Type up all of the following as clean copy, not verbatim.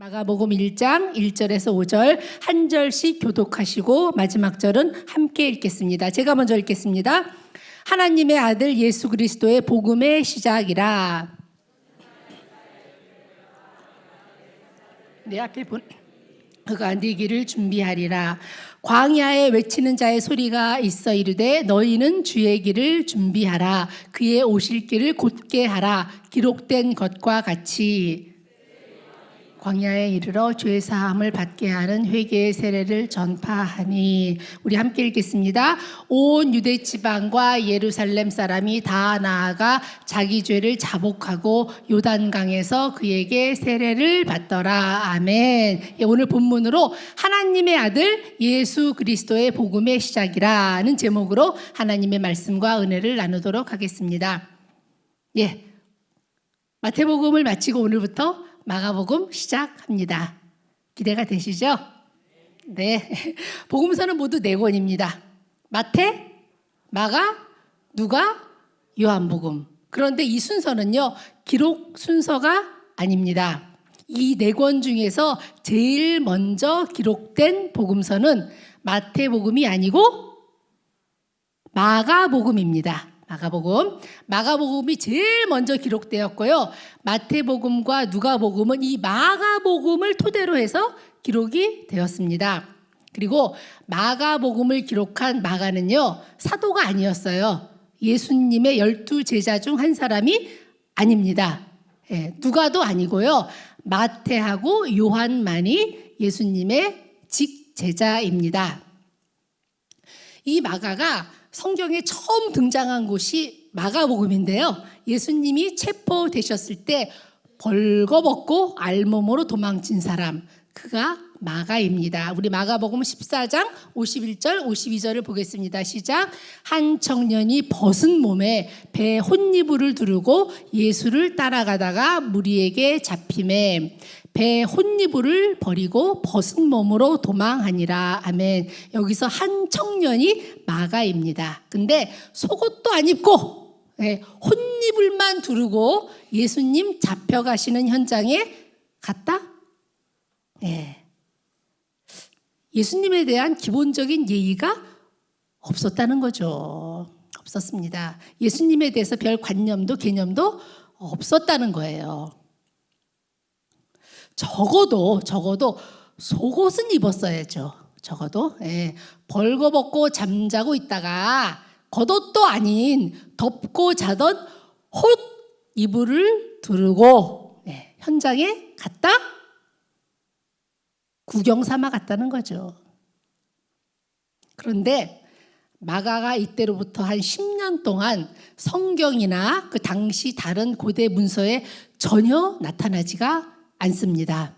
마가복음 1장 1절에서 5절 한 절씩 교독하시고 마지막 절은 함께 읽겠습니다. 제가 먼저 읽겠습니다. 하나님의 아들 예수 그리스도의 복음의 시작이라. 내 앞에 그가 네 길을 준비하리라. 광야에 외치는 자의 소리가 있어 이르되 너희는 주의 길을 준비하라. 그의 오실 길을 곧게 하라. 기록된 것과 같이 광야에 이르러 죄 사함을 받게 하는 회개의 세례를 전파하니. 우리 함께 읽겠습니다. 온 유대 지방과 예루살렘 사람이 다 나아가 자기 죄를 자복하고 요단강에서 그에게 세례를 받더라. 아멘. 오늘 본문으로 하나님의 아들 예수 그리스도의 복음의 시작이라는 제목으로 하나님의 말씀과 은혜를 나누도록 하겠습니다. 마태복음을 마치고 오늘부터 마가복음 시작합니다. 기대가 되시죠? 네. 복음서는 모두 4권입니다. 마태, 마가, 누가, 요한복음. 그런데 이 순서는요, 기록 순서가 아닙니다. 이 4권 중에서 제일 먼저 기록된 복음서는 마태복음이 아니고 마가복음입니다. 마가복음이 제일 먼저 기록되었고요. 마태복음과 누가복음은 이 마가복음을 토대로 해서 기록이 되었습니다. 그리고 마가복음을 기록한 마가는요, 사도가 아니었어요. 예수님의 12제자 중 한 사람이 아닙니다. 누가도 아니고요. 마태하고 요한만이 예수님의 직제자입니다. 이 마가가 성경에 처음 등장한 곳이 마가복음인데요. 예수님이 체포되셨을 때 벌거벗고 알몸으로 도망친 사람, 그가 마가입니다. 우리 마가복음 14장 51절 52절을 보겠습니다. 시작. 한 청년이 벗은 몸에 배 혼니부를 두르고 예수를 따라가다가 무리에게 잡히매 배 혼니부를 버리고 벗은 몸으로 도망하니라. 아멘. 여기서 한 청년이 마가입니다. 근데 속옷도 안 입고 혼니불만 두르고 예수님 잡혀가시는 현장에 갔다? 예수님에 대한 기본적인 예의가 없었다는 거죠. 없었습니다. 예수님에 대해서 별 관념도 개념도 없었다는 거예요. 적어도 속옷은 입었어야죠. 적어도 벌거벗고 잠자고 있다가 겉옷도 아닌 덮고 자던 옷 이불을 두르고 현장에 갔다? 구경 삼아 갔다는 거죠. 그런데 마가가 이때로부터 한 10년 동안 성경이나 그 당시 다른 고대 문서에 전혀 나타나지가 않습니다.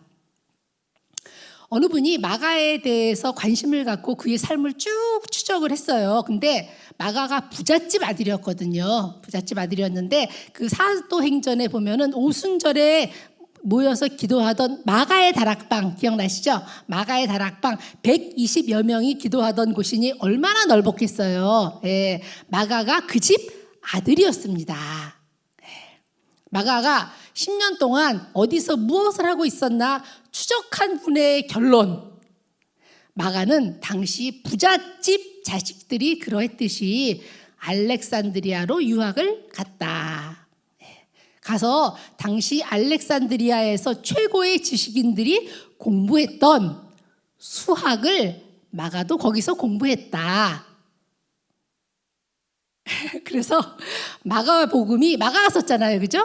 어느 분이 마가에 대해서 관심을 갖고 그의 삶을 쭉 추적을 했어요. 근데 마가가 부잣집 아들이었거든요. 부잣집 아들이었는데 그 사도행전에 보면은 오순절에 모여서 기도하던 마가의 다락방 기억나시죠? 마가의 다락방 120여 명이 기도하던 곳이니 얼마나 넓었겠어요. 마가가 그 집 아들이었습니다. 마가가 10년 동안 어디서 무엇을 하고 있었나 추적한 분의 결론. 마가는 당시 부잣집 자식들이 그러했듯이 알렉산드리아로 유학을 갔다. 가서 당시 알렉산드리아에서 최고의 지식인들이 공부했던 수학을 마가도 거기서 공부했다. 그래서 마가가 썼잖아요. 그죠?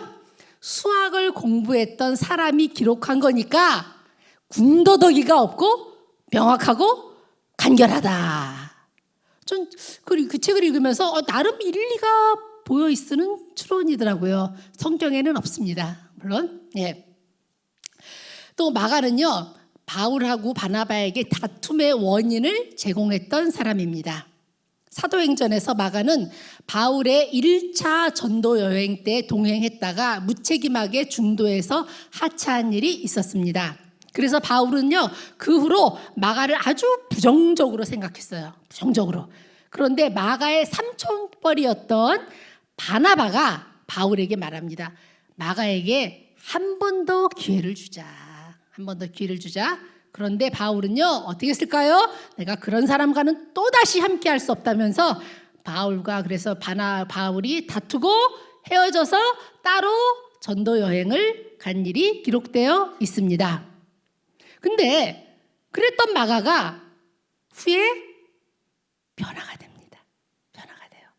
수학을 공부했던 사람이 기록한 거니까 군더더기가 없고 명확하고 간결하다. 전 그 책을 읽으면서 나름 일리가 보여 있으는 추론이더라고요. 성경에는 없습니다. 물론. 또 마가는요, 바울하고 바나바에게 다툼의 원인을 제공했던 사람입니다. 사도행전에서 마가는 바울의 1차 전도 여행 때 동행했다가 무책임하게 중도에서 하차한 일이 있었습니다. 그래서 바울은요, 그 후로 마가를 아주 부정적으로 생각했어요. 부정적으로. 그런데 마가의 삼촌뻘이었던 바나바가 바울에게 말합니다. 마가에게 한 번 더 기회를 주자. 한 번 더 기회를 주자. 그런데 바울은요, 어떻게 했을까요? 내가 그런 사람과는 또다시 함께 할 수 없다면서 바울과 그래서 바울이 다투고 헤어져서 따로 전도 여행을 간 일이 기록되어 있습니다. 근데 그랬던 마가가 후에 변화가 됩니다. 변화가 돼요.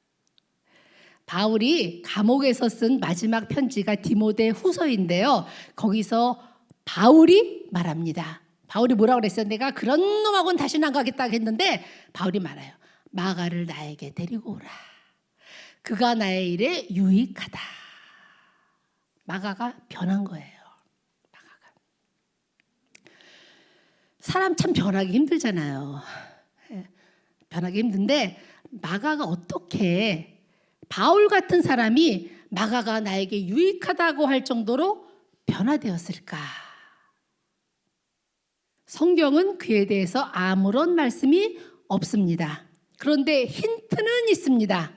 바울이 감옥에서 쓴 마지막 편지가 디모데 후서인데요. 거기서 바울이 말합니다. 바울이 뭐라고 그랬어요? 내가 그런 놈하고는 다시는 안 가겠다 했는데 바울이 말해요. 마가를 나에게 데리고 오라. 그가 나의 일에 유익하다. 마가가 변한 거예요. 마가가. 사람 참 변하기 힘들잖아요. 변하기 힘든데 마가가 어떻게 바울 같은 사람이 마가가 나에게 유익하다고 할 정도로 변화되었을까? 성경은 그에 대해서 아무런 말씀이 없습니다. 그런데 힌트는 있습니다.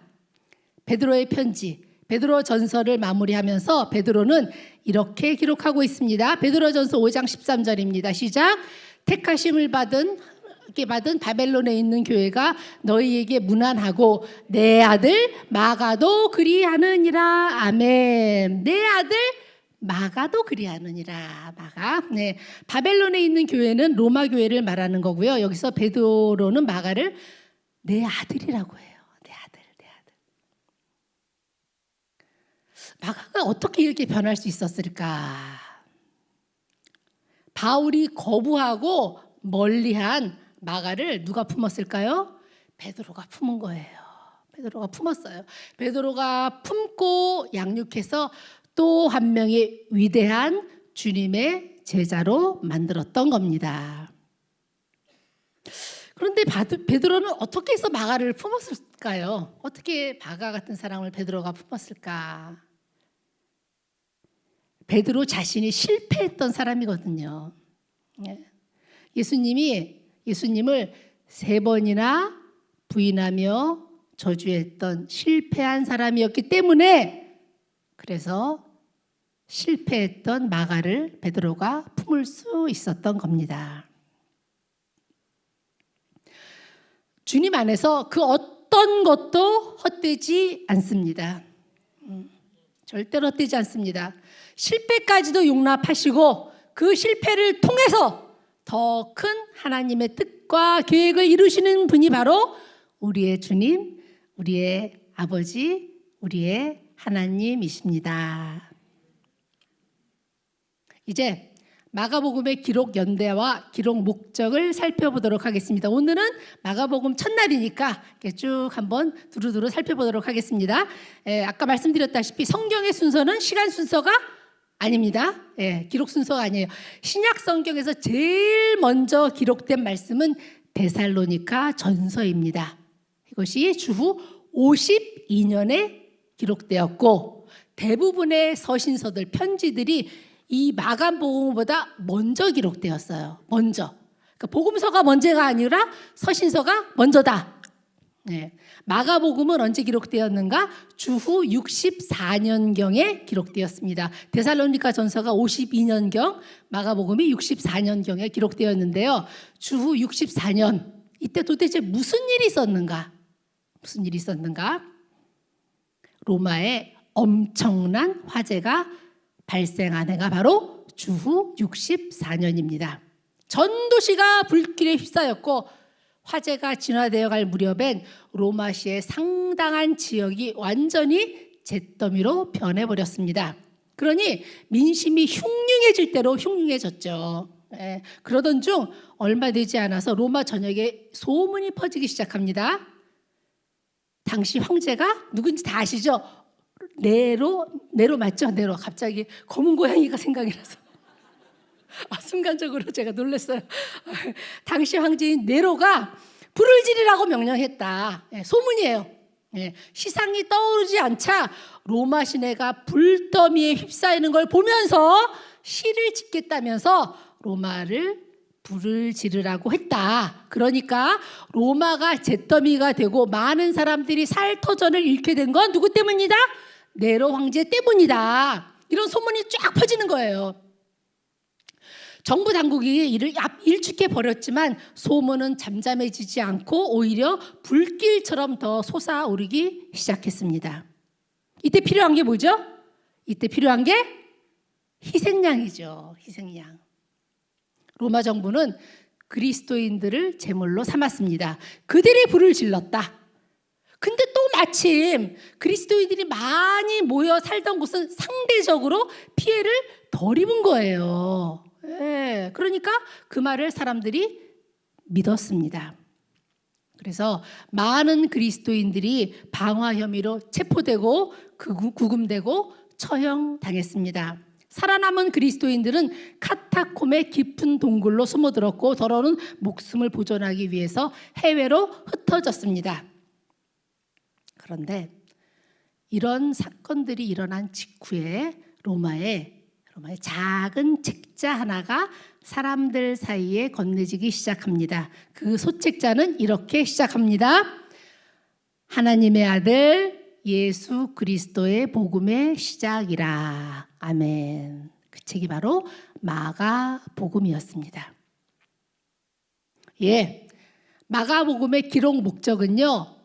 베드로의 편지, 베드로 전서를 마무리하면서 베드로는 이렇게 기록하고 있습니다. 베드로 전서 5장 13절입니다. 시작. 택하심을 받은 바벨론에 있는 교회가 너희에게 문안하고 내 아들 마가도 그리하느니라. 아멘. 내 아들 마가도 그리하느니라. 마가. 네. 바벨론에 있는 교회는 로마 교회를 말하는 거고요. 여기서 베드로는 마가를 내 아들이라고 해요. 내 아들. 마가가 어떻게 이렇게 변할 수 있었을까? 바울이 거부하고 멀리한 마가를 누가 품었을까요? 베드로가 품은 거예요. 베드로가 품었어요. 베드로가 품고 양육해서 또 한 명의 위대한 주님의 제자로 만들었던 겁니다. 그런데 베드로는 어떻게 해서 마가를 품었을까요? 어떻게 마가 같은 사람을 베드로가 품었을까? 베드로 자신이 실패했던 사람이거든요. 예수님을 3번이나 부인하며 저주했던 실패한 사람이었기 때문에 그래서 실패했던 마가를 베드로가 품을 수 있었던 겁니다. 주님 안에서 그 어떤 것도 헛되지 않습니다. 절대로 헛되지 않습니다. 실패까지도 용납하시고 그 실패를 통해서 더 큰 하나님의 뜻과 계획을 이루시는 분이 바로 우리의 주님, 우리의 아버지, 우리의 하나님이십니다. 이제 마가복음의 기록 연대와 기록 목적을 살펴보도록 하겠습니다. 오늘은 마가복음 첫날이니까 쭉 한번 두루두루 살펴보도록 하겠습니다. 아까 말씀드렸다시피 성경의 순서는 시간 순서가 아닙니다. 기록 순서가 아니에요. 신약 성경에서 제일 먼저 기록된 말씀은 데살로니가 전서입니다. 이것이 주후 52년에 기록되었고 대부분의 서신서들, 편지들이 이 마가복음보다 먼저 기록되었어요. 먼저. 그러니까 복음서가 먼저가 아니라 서신서가 먼저다. 마가복음은 언제 기록되었는가? 주후 64년경에 기록되었습니다. 데살로니가 전서가 52년경, 마가복음이 64년경에 기록되었는데요. 주후 64년, 이때 도대체 무슨 일이 있었는가? 무슨 일이 있었는가? 로마에 엄청난 화재가 발생한 해가 바로 주후 64년입니다. 전 도시가 불길에 휩싸였고 화재가 진화되어 갈 무렵엔 로마시의 상당한 지역이 완전히 잿더미로 변해버렸습니다. 그러니 민심이 흉흉해질 대로 흉흉해졌죠. 그러던 중 얼마 되지 않아서 로마 전역에 소문이 퍼지기 시작합니다. 당시 황제가 누군지 다 아시죠? 네로 맞죠? 네로. 갑자기 검은 고양이가 생각이 나서 순간적으로 제가 놀랐어요. 당시 황제인 네로가 불을 지르라고 명령했다. 소문이에요. 시상이 떠오르지 않자 로마 시내가 불더미에 휩싸이는 걸 보면서 시를 짓겠다면서 로마를 불을 지르라고 했다. 그러니까 로마가 잿더미가 되고 많은 사람들이 살터전을 잃게 된 건 누구 때문이다? 네로 황제 때문이다. 이런 소문이 쫙 퍼지는 거예요. 정부 당국이 이를 일축해 버렸지만 소문은 잠잠해지지 않고 오히려 불길처럼 더 솟아오르기 시작했습니다. 이때 필요한 게 뭐죠? 이때 필요한 게 희생양이죠. 희생양. 로마 정부는 그리스도인들을 제물로 삼았습니다. 그들이 불을 질렀다. 근데 또 마침 그리스도인들이 많이 모여 살던 곳은 상대적으로 피해를 덜 입은 거예요. 예, 그러니까 그 말을 사람들이 믿었습니다. 그래서 많은 그리스도인들이 방화 혐의로 체포되고 구금되고 처형당했습니다. 살아남은 그리스도인들은 카타콤의 깊은 동굴로 숨어들었고 더러는 목숨을 보존하기 위해서 해외로 흩어졌습니다. 그런데 이런 사건들이 일어난 직후에 로마의 작은 책자 하나가 사람들 사이에 건네지기 시작합니다. 그 소책자는 이렇게 시작합니다. 하나님의 아들 예수 그리스도의 복음의 시작이라. 아멘. 그 책이 바로 마가복음이었습니다. 예, 마가복음의 기록 목적은요,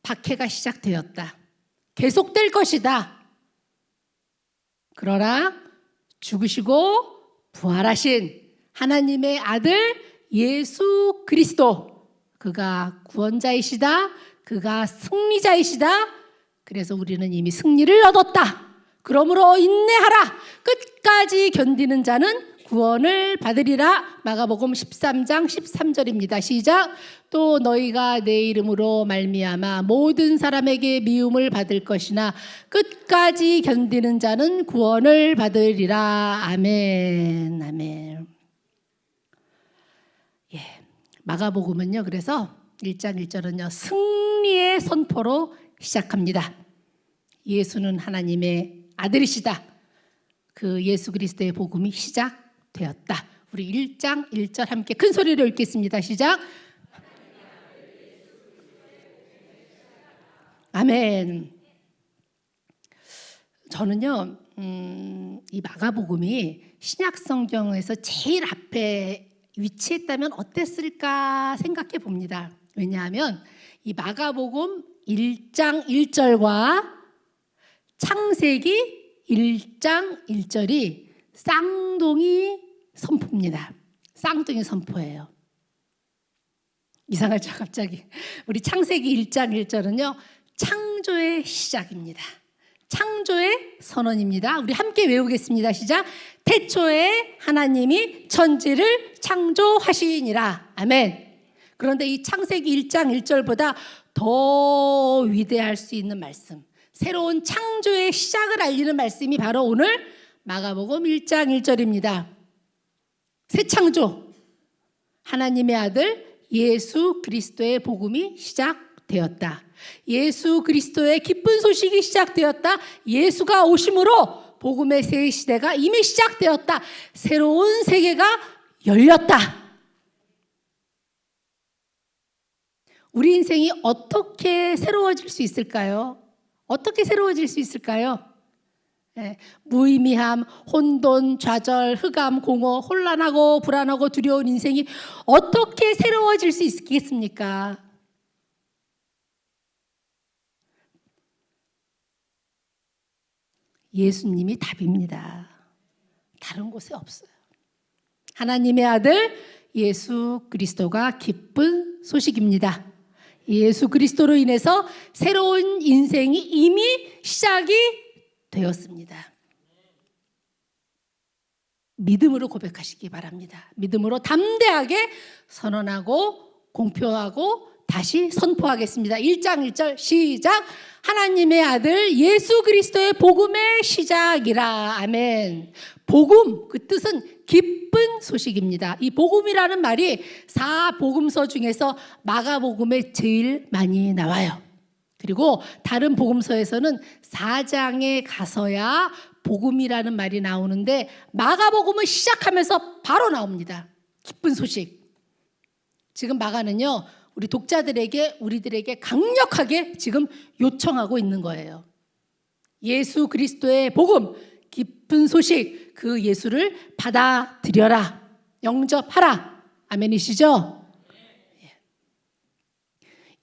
박해가 시작되었다. 계속될 것이다. 그러나 죽으시고 부활하신 하나님의 아들 예수 그리스도, 그가 구원자이시다. 그가 승리자이시다. 그래서 우리는 이미 승리를 얻었다. 그러므로 인내하라. 끝까지 견디는 자는 구원을 받으리라. 마가복음 13장 13절입니다. 시작. 또 너희가 내 이름으로 말미암아 모든 사람에게 미움을 받을 것이나 끝까지 견디는 자는 구원을 받으리라. 아멘. 아멘. 예, 마가복음은요, 그래서 1장 1절은요, 승리의 선포로 시작합니다. 예수는 하나님의 아들이시다. 그 예수 그리스도의 복음이 시작되었다. 우리 1장 1절 함께 큰 소리로 읽겠습니다. 시작. 아멘. 저는요, 이 마가복음이 신약 성경에서 제일 앞에 위치했다면 어땠을까 생각해 봅니다. 왜냐하면 이 마가복음 1장 1절과 창세기 1장 1절이 쌍둥이 선포입니다. 쌍둥이 선포예요. 이상하죠, 갑자기. 우리 창세기 1장 1절은요, 창조의 시작입니다. 창조의 선언입니다. 우리 함께 외우겠습니다. 시작. 태초에 하나님이 천지를 창조하시니라. 아멘. 그런데 이 창세기 1장 1절보다 더 위대할 수 있는 말씀, 새로운 창조의 시작을 알리는 말씀이 바로 오늘 마가복음 1장 1절입니다. 새 창조, 하나님의 아들 예수 그리스도의 복음이 시작되었다. 예수 그리스도의 기쁜 소식이 시작되었다. 예수가 오심으로 복음의 새 시대가 이미 시작되었다. 새로운 세계가 열렸다. 우리 인생이 어떻게 새로워질 수 있을까요? 어떻게 새로워질 수 있을까요? 네, 무의미함, 혼돈, 좌절, 흑암, 공허, 혼란하고 불안하고 두려운 인생이 어떻게 새로워질 수 있겠습니까? 예수님이 답입니다. 다른 곳에 없어요. 하나님의 아들 예수 그리스도가 기쁜 소식입니다. 예수 그리스도로 인해서 새로운 인생이 이미 시작이 되었습니다. 믿음으로 고백하시기 바랍니다. 믿음으로 담대하게 선언하고 공표하고 다시 선포하겠습니다. 1장 1절 시작. 하나님의 아들 예수 그리스도의 복음의 시작이라. 아멘. 복음, 그 뜻은 기쁜 소식입니다. 이 복음이라는 말이 4복음서 중에서 마가복음에 제일 많이 나와요. 그리고 다른 복음서에서는 4장에 가서야 복음이라는 말이 나오는데 마가복음은 시작하면서 바로 나옵니다. 기쁜 소식. 지금 마가는요, 우리 독자들에게, 우리들에게 강력하게 지금 요청하고 있는 거예요. 예수 그리스도의 복음, 기쁜 소식, 그 예수를 받아들여라. 영접하라. 아멘이시죠?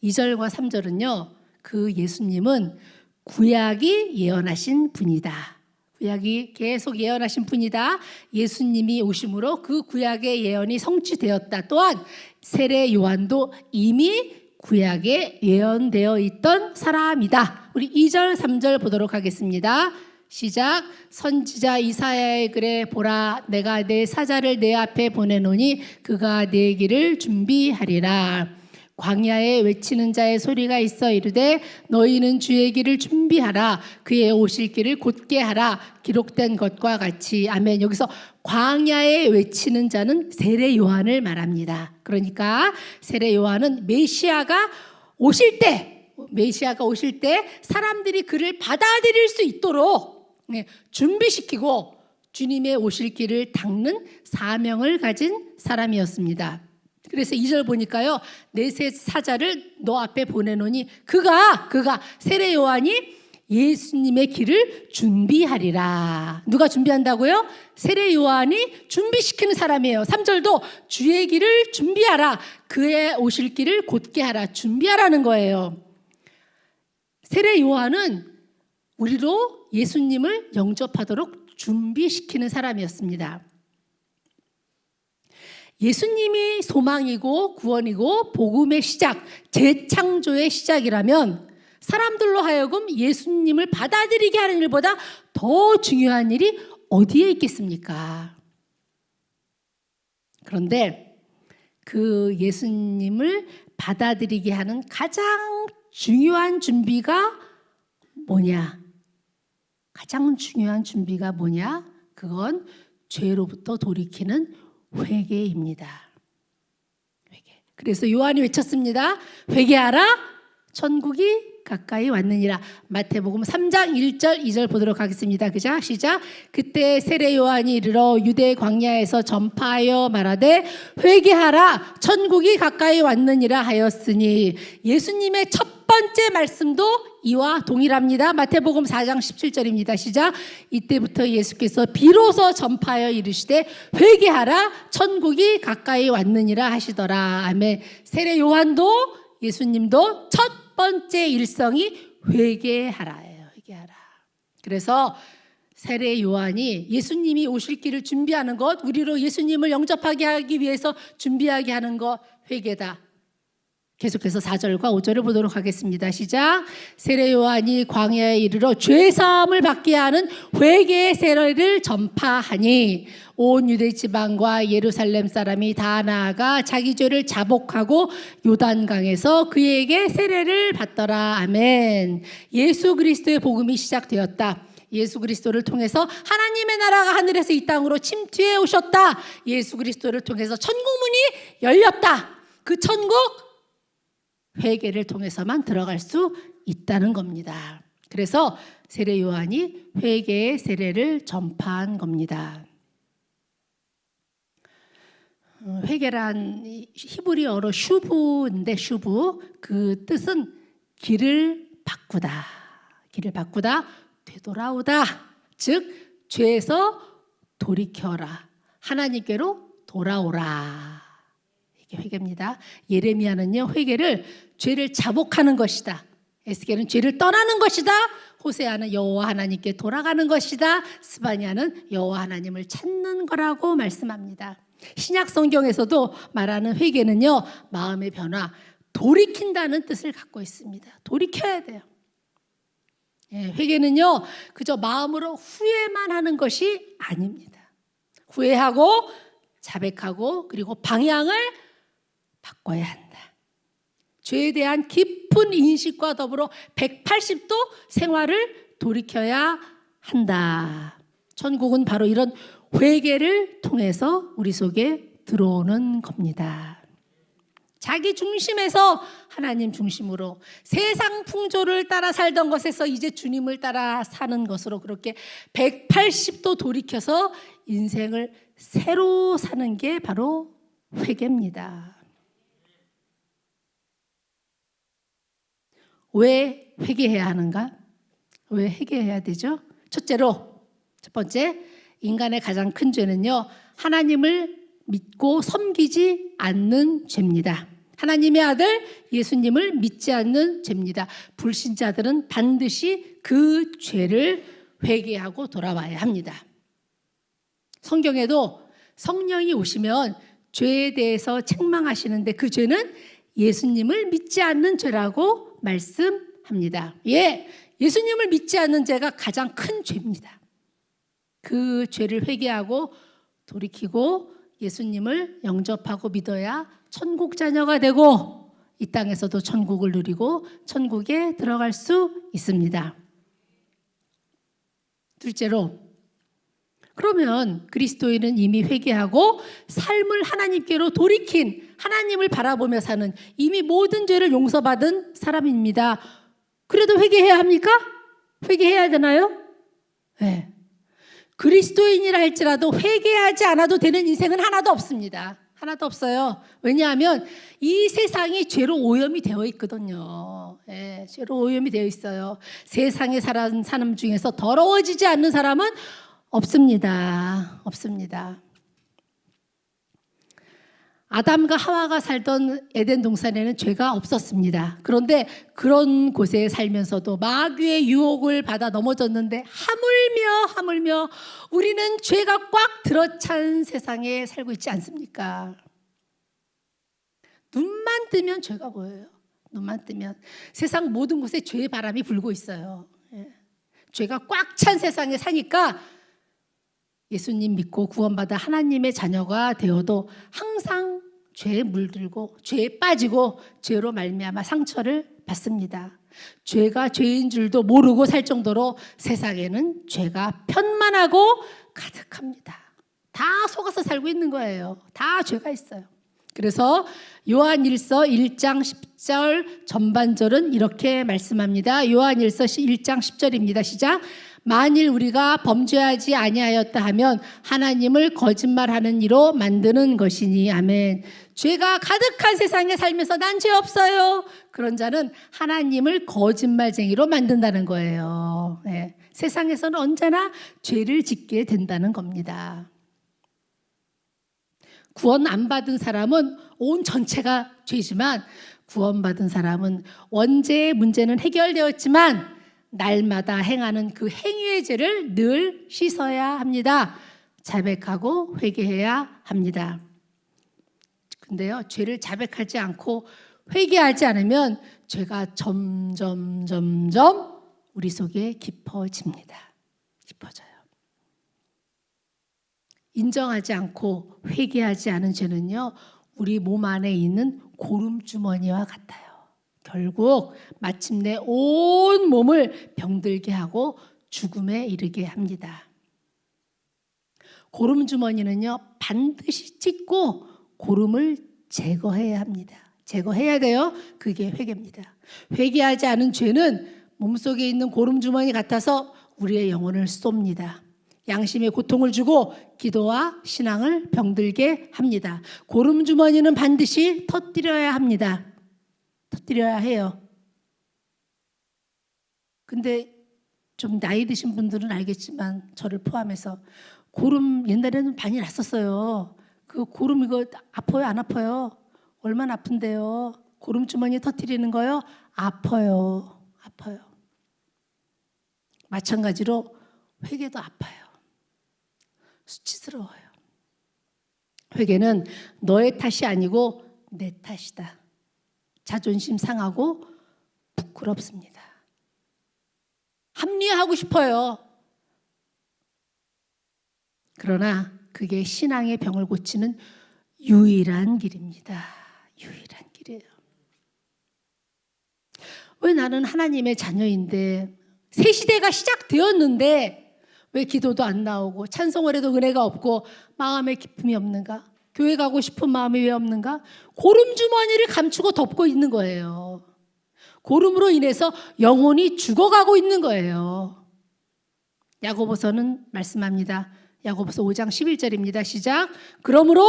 2절과 3절은요. 그 예수님은 구약이 예언하신 분이다. 구약이 계속 예언하신 분이다. 예수님이 오심으로 그 구약의 예언이 성취되었다. 또한 세례 요한도 이미 구약에 예언되어 있던 사람이다. 우리 2절, 3절 보도록 하겠습니다. 시작. 선지자 이사야의 글에 보라, 내가 내 사자를 내 앞에 보내노니 그가 내 길을 준비하리라. 광야에 외치는 자의 소리가 있어 이르되 너희는 주의 길을 준비하라. 그의 오실 길을 곧게 하라. 기록된 것과 같이. 아멘. 여기서 광야에 외치는 자는 세례 요한을 말합니다. 그러니까 세례 요한은 메시아가 오실 때 사람들이 그를 받아들일 수 있도록 준비시키고 주님의 오실 길을 닦는 사명을 가진 사람이었습니다. 그래서 2절 보니까요. 내 새 사자를 너 앞에 보내노니 그가 세례 요한이 예수님의 길을 준비하리라. 누가 준비한다고요? 세례 요한이 준비시키는 사람이에요. 3절도 주의 길을 준비하라. 그의 오실 길을 곧게 하라. 준비하라는 거예요. 세례 요한은 우리로 예수님을 영접하도록 준비시키는 사람이었습니다. 예수님이 소망이고 구원이고 복음의 시작, 재창조의 시작이라면 사람들로 하여금 예수님을 받아들이게 하는 일보다 더 중요한 일이 어디에 있겠습니까? 그런데 그 예수님을 받아들이게 하는 가장 중요한 준비가 뭐냐? 가장 중요한 준비가 뭐냐? 그건 죄로부터 돌이키는 회개입니다. 회개. 그래서 요한이 외쳤습니다. 회개하라. 천국이 가까이 왔느니라. 마태복음 3장 1절 2절 보도록 하겠습니다. 그죠? 시작. 그때 세례 요한이 이르러 유대 광야에서 전파하여 말하되 회개하라. 천국이 가까이 왔느니라 하였으니 예수님의 첫 번째 말씀도 이와 동일합니다. 마태복음 4장 17절입니다. 시작. 이때부터 예수께서 비로소 전파하여 이르시되 회개하라. 천국이 가까이 왔느니라 하시더라. 아멘. 세례 요한도 예수님도 첫 번째 일성이 회개하라예요. 회개하라. 그래서 세례 요한이 예수님이 오실 길을 준비하는 것, 우리로 예수님을 영접하게 하기 위해서 준비하게 하는 것, 회개다. 계속해서 4절과 5절을 보도록 하겠습니다. 시작. 세례 요한이 광야에 이르러 죄 사함을 받게 하는 회개의 세례를 전파하니 온 유대 지방과 예루살렘 사람이 다 나아가 자기 죄를 자복하고 요단강에서 그에게 세례를 받더라. 아멘. 예수 그리스도의 복음이 시작되었다. 예수 그리스도를 통해서 하나님의 나라가 하늘에서 이 땅으로 침투해 오셨다. 예수 그리스도를 통해서 천국문이 열렸다. 그 천국 회개를 통해서만 들어갈 수 있다는 겁니다. 그래서 세례 요한이 회개의 세례를 전파한 겁니다. 회개란 히브리어로 슈브인데 슈브 그 뜻은 길을 바꾸다. 길을 바꾸다, 되돌아오다. 즉 죄에서 돌이켜라. 하나님께로 돌아오라. 이게 회개입니다. 예레미야는요 회개를 죄를 자복하는 것이다. 에스겔은 죄를 떠나는 것이다. 호세아는 여호와 하나님께 돌아가는 것이다. 스바냐는 여호와 하나님을 찾는 거라고 말씀합니다. 신약 성경에서도 말하는 회개는요 마음의 변화, 돌이킨다는 뜻을 갖고 있습니다. 돌이켜야 돼요. 회개는요 그저 마음으로 후회만 하는 것이 아닙니다. 후회하고 자백하고 그리고 방향을 바꿔야 한다. 죄에 대한 깊은 인식과 더불어 180도 생활을 돌이켜야 한다. 천국은 바로 이런 회개를 통해서 우리 속에 들어오는 겁니다. 자기 중심에서 하나님 중심으로 세상 풍조를 따라 살던 것에서 이제 주님을 따라 사는 것으로 그렇게 180도 돌이켜서 인생을 새로 사는 게 바로 회개입니다. 왜 회개해야 하는가? 왜 회개해야 되죠? 첫째로, 첫 번째, 인간의 가장 큰 죄는요 하나님을 믿고 섬기지 않는 죄입니다. 하나님의 아들 예수님을 믿지 않는 죄입니다. 불신자들은 반드시 그 죄를 회개하고 돌아와야 합니다. 성경에도 성령이 오시면 죄에 대해서 책망하시는데 그 죄는 예수님을 믿지 않는 죄라고 말씀합니다. 예수님을 믿지 않는 죄가 가장 큰 죄입니다. 그 죄를 회개하고 돌이키고 예수님을 영접하고 믿어야 천국 자녀가 되고 이 땅에서도 천국을 누리고 천국에 들어갈 수 있습니다. 둘째로, 그러면 그리스도인은 이미 회개하고 삶을 하나님께로 돌이킨 하나님을 바라보며 사는 이미 모든 죄를 용서받은 사람입니다. 그래도 회개해야 합니까? 회개해야 되나요? 네. 그리스도인이라 할지라도 회개하지 않아도 되는 인생은 하나도 없습니다. 하나도 없어요. 왜냐하면 이 세상이 죄로 오염이 되어 있거든요. 죄로 오염이 되어 있어요. 세상에 사는 사람 중에서 더러워지지 않는 사람은 없습니다. 없습니다. 아담과 하와가 살던 에덴 동산에는 죄가 없었습니다. 그런데 그런 곳에 살면서도 마귀의 유혹을 받아 넘어졌는데 하물며 우리는 죄가 꽉 들어찬 세상에 살고 있지 않습니까? 눈만 뜨면 죄가 보여요. 눈만 뜨면 세상 모든 곳에 죄의 바람이 불고 있어요. 죄가 꽉 찬 세상에 사니까 예수님 믿고 구원받아 하나님의 자녀가 되어도 항상 죄에 물들고 죄에 빠지고 죄로 말미암아 상처를 받습니다. 죄가 죄인 줄도 모르고 살 정도로 세상에는 죄가 편만하고 가득합니다. 다 속아서 살고 있는 거예요. 다 죄가 있어요. 그래서 요한일서 1장 10절 전반절은 이렇게 말씀합니다. 요한일서 1장 10절입니다. 시작. 만일 우리가 범죄하지 아니하였다 하면 하나님을 거짓말하는 이로 만드는 것이니. 아멘. 죄가 가득한 세상에 살면서 난 죄 없어요. 그런 자는 하나님을 거짓말쟁이로 만든다는 거예요. 세상에서는 언제나 죄를 짓게 된다는 겁니다. 구원 안 받은 사람은 온 전체가 죄지만 구원받은 사람은 원죄의 문제는 해결되었지만 날마다 행하는 그 행위의 죄를 늘 씻어야 합니다. 자백하고 회개해야 합니다. 근데요, 죄를 자백하지 않고 회개하지 않으면 죄가 점점 우리 속에 깊어집니다. 깊어져요. 인정하지 않고 회개하지 않은 죄는요, 우리 몸 안에 있는 고름주머니와 같아요. 결국 마침내 온 몸을 병들게 하고 죽음에 이르게 합니다. 고름주머니는요, 반드시 찢고 고름을 제거해야 합니다. 제거해야 돼요. 그게 회개입니다. 회개하지 않은 죄는 몸속에 있는 고름주머니 같아서 우리의 영혼을 쏩니다. 양심에 고통을 주고 기도와 신앙을 병들게 합니다. 고름주머니는 반드시 터뜨려야 합니다. 터뜨려야 해요. 근데 좀 나이 드신 분들은 알겠지만 저를 포함해서 고름 옛날에는 많이 났었어요. 그 고름 이거 아파요, 안 아파요? 얼마나 아픈데요? 고름주머니 터뜨리는 거요? 아파요. 아파요. 마찬가지로 회개도 아파요. 수치스러워요. 회개는 너의 탓이 아니고 내 탓이다. 자존심 상하고 부끄럽습니다. 합리화하고 싶어요. 그러나 그게 신앙의 병을 고치는 유일한 길입니다. 유일한 길이에요. 왜 나는 하나님의 자녀인데 새 시대가 시작되었는데 왜 기도도 안 나오고 찬송을 해도 은혜가 없고 마음에 기쁨이 없는가? 교회 가고 싶은 마음이 왜 없는가? 고름주머니를 감추고 덮고 있는 거예요. 고름으로 인해서 영혼이 죽어가고 있는 거예요. 야고보서는 말씀합니다. 야고보서 5장 11절입니다. 시작. 그러므로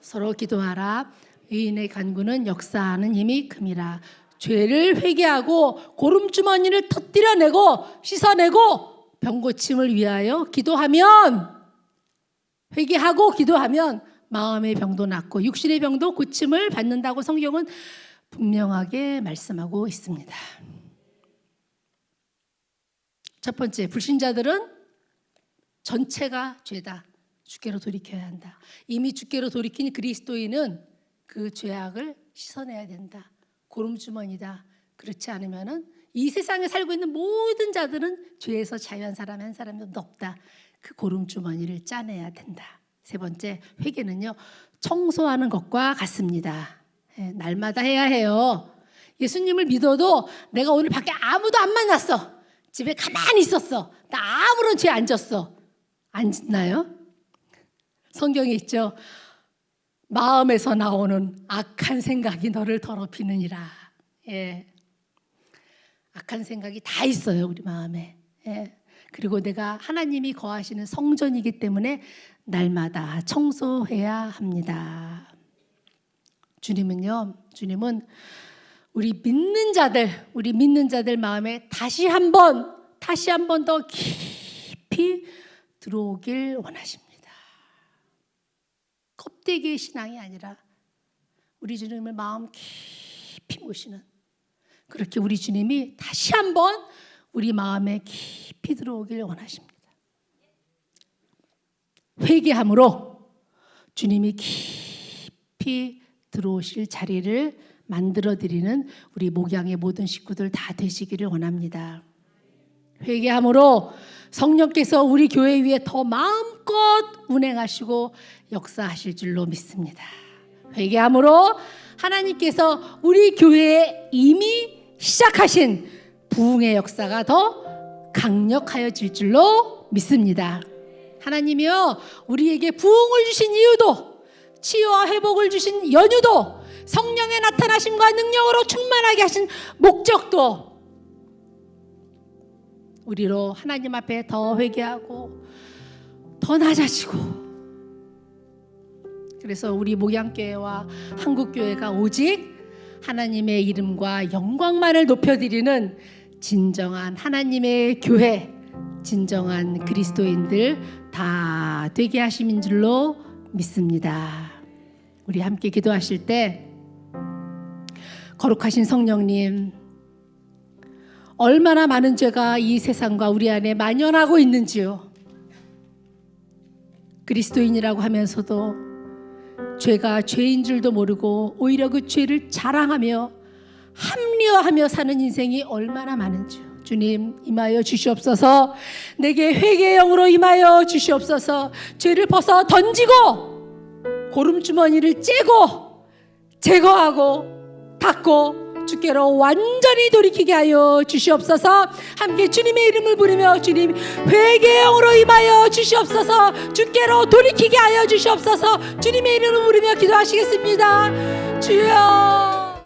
서로 기도하라. 의인의 간구는 역사하는 힘이 큼이라. 죄를 회개하고 고름주머니를 터뜨려내고 씻어내고 병고침을 위하여 기도하면, 회개하고 기도하면 마음의 병도 낫고 육신의 병도 고침을 받는다고 성경은 분명하게 말씀하고 있습니다. 첫 번째, 불신자들은 전체가 죄다. 주께로 돌이켜야 한다. 이미 주께로 돌이킨 그리스도인은 그 죄악을 씻어내야 된다. 고름주머니다. 그렇지 않으면은 이 세상에 살고 있는 모든 자들은 죄에서 자유한 사람 한 사람도 없다. 그 고름주머니를 짜내야 된다. 세 번째, 회개는요, 청소하는 것과 같습니다. 날마다 해야 해요. 예수님을 믿어도 내가 오늘 밖에 아무도 안 만났어. 집에 가만히 있었어. 나 아무런 죄 안 졌어. 안 짓나요? 성경에 있죠. 마음에서 나오는 악한 생각이 너를 더럽히느니라. 예. 악한 생각이 다 있어요, 우리 마음에. 예. 그리고 내가 하나님이 거하시는 성전이기 때문에 날마다 청소해야 합니다. 주님은 우리 믿는 자들 마음에 다시 한 번 더 깊이 들어오길 원하십니다. 껍데기의 신앙이 아니라 우리 주님을 마음 깊이 모시는, 그렇게 우리 주님이 다시 한 번 우리 마음에 깊이 들어오길 원하십니다. 회개함으로 주님이 깊이 들어오실 자리를 만들어드리는 우리 목양의 모든 식구들 다 되시기를 원합니다. 회개함으로 성령께서 우리 교회 위에 더 마음껏 운행하시고 역사하실 줄로 믿습니다. 회개함으로 하나님께서 우리 교회에 이미 시작하신 부흥의 역사가 더 강력하여질 줄로 믿습니다. 하나님이요, 우리에게 부흥을 주신 이유도, 치유와 회복을 주신 연유도, 성령의 나타나심과 능력으로 충만하게 하신 목적도 우리로 하나님 앞에 더 회개하고 더 낮아지고, 그래서 우리 목양교회와 한국교회가 오직 하나님의 이름과 영광만을 높여드리는 진정한 하나님의 교회, 진정한 그리스도인들 다 되게 하심인 줄로 믿습니다. 우리 함께 기도하실 때, 거룩하신 성령님, 얼마나 많은 죄가 이 세상과 우리 안에 만연하고 있는지요. 그리스도인이라고 하면서도 죄가 죄인 줄도 모르고 오히려 그 죄를 자랑하며 합리화하며 사는 인생이 얼마나 많은지요. 주님, 임하여 주시옵소서. 내게 회개의 영으로 임하여 주시옵소서. 죄를 벗어 던지고 고름주머니를 째고 제거하고 닦고 주께로 완전히 돌이키게 하여 주시옵소서. 함께 주님의 이름을 부르며, 주님, 회개의 영으로 임하여 주시옵소서. 주께로 돌이키게 하여 주시옵소서. 주님의 이름을 부르며 기도하시겠습니다. 주여.